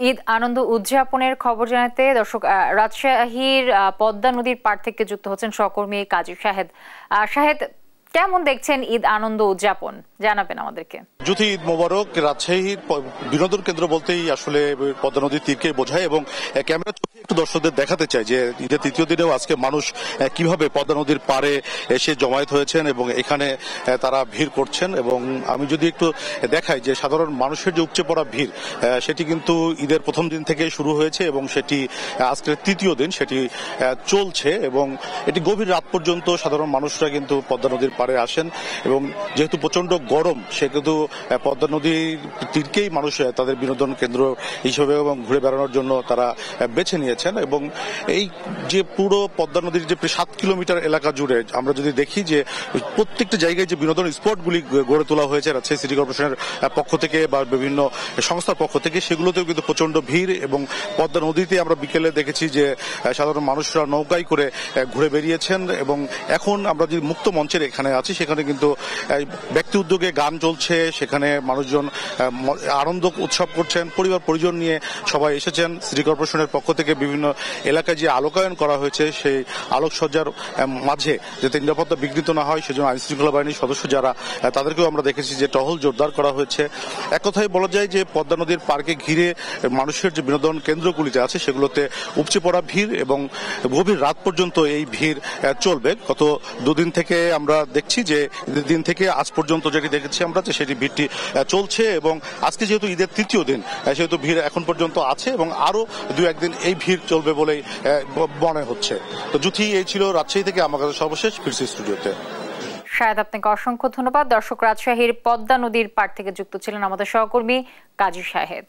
ঈদ আনন্দ উদযাপনের খবর জানাতে দর্শক রাজশাহীর পদ্মা নদীর পাড় থেকে যুক্ত হচ্ছেন সহকর্মী কাজী শাহেদ। শাহেদ, কেমন দেখছেন ঈদ আনন্দ উদযাপন, জানাবেন আমাদেরকে। জ্যোতি, ঈদ মোবারক। রাজশাহীর বিনোদন কেন্দ্র বলতেই আসলে পদ্মা নদীর তীরকে বোঝায় এবং ক্যামেরা চোখে একটু দর্শকদের দেখাতে চাই যে ঈদের তৃতীয় দিনেও আজকে মানুষ কিভাবে পদ্মা নদীর পাড়ে এসে জমায়েত হয়েছেন এবং এখানে তারা ভিড় করছেন। এবং আমি যদি একটু দেখাই যে সাধারণ মানুষের যে উপচে পড়া ভিড়, সেটি কিন্তু ঈদের প্রথম দিন থেকে শুরু হয়েছে এবং সেটি আজকের তৃতীয় দিন সেটি চলছে এবং এটি গভীর রাত পর্যন্ত সাধারণ মানুষরা কিন্তু পদ্মা নদীর পাড়ে আসেন। এবং যেহেতু প্রচন্ড গরম, সে কিন্তু পদ্মা নদীর তীরকেই মানুষ তাদের বিনোদন কেন্দ্র হিসেবে এবং ঘুরে বেড়ানোর জন্য তারা বেছে নিয়েছেন। এবং এই যে পুরো পদ্মা নদীর যে 7 কিলোমিটার এলাকা জুড়ে আমরা যদি দেখি যে প্রত্যেকটা জায়গায় যে বিনোদন স্পটগুলি গড়ে তোলা হয়েছে রাজশাহী সিটি কর্পোরেশনের পক্ষ থেকে বা বিভিন্ন সংস্থার পক্ষ থেকে, সেগুলোতেও কিন্তু প্রচন্ড ভিড়। এবং পদ্মা নদীতে আমরা বিকেলে দেখেছি যে সাধারণ মানুষরা নৌকায় করে ঘুরে বেরিয়েছেন। এবং এখন আমরা যে মুক্ত মঞ্চের এখানে আছি, সেখানে কিন্তু ব্যক্তি উদ্যোগে গান চলছে, সেখানে মানুষজন আনন্দ উৎসব করছেন, পরিবার পরিজন নিয়ে সবাই এসেছেন। সিটি কর্পোরেশনের পক্ষ থেকে বিভিন্ন এলাকায় যে আলোকায়ন করা হয়েছে, সেই আলোকসজ্জার মাঝে যাতে নিরাপত্তা বিঘ্নিত না হয় সেজন্য আইন শৃঙ্খলা বাহিনীর সদস্য যারা, তাদেরকেও আমরা দেখেছি যে টহল জোরদার করা হয়েছে। এক কথায় বলা যায় যে পদ্মা নদীর পার্কে ঘিরে মানুষের যে বিনোদন কেন্দ্রগুলিতে আছে সেগুলোতে উপচে পড়া ভিড় এবং গভীর রাত পর্যন্ত এই ভিড় চলবে। গত দুদিন থেকে আমরা দেখছি যে ঈদের দিন থেকে আজ পর্যন্ত যেটি দেখেছি আমরা যে সেটি ভিড়টি চলছে। এবং আজকে যেহেতু ঈদের তৃতীয় দিন, সেহেতু ভিড় এখন পর্যন্ত আছে এবং আরো 2-1 দিন এই ভিড় চলবে বলেই মনে হচ্ছে। তো জ্যোতি, এই ছিল রাজশাহী থেকে আমার কাছে সর্বশেষ। ফিরছি স্টুডিওতে। শাহেদ, আপনাকে অসংখ্য ধন্যবাদ। দর্শক, রাজশাহীর পদ্মা নদীর পাড় থেকে যুক্ত ছিলেন আমাদের সহকর্মী কাজী শাহেদ।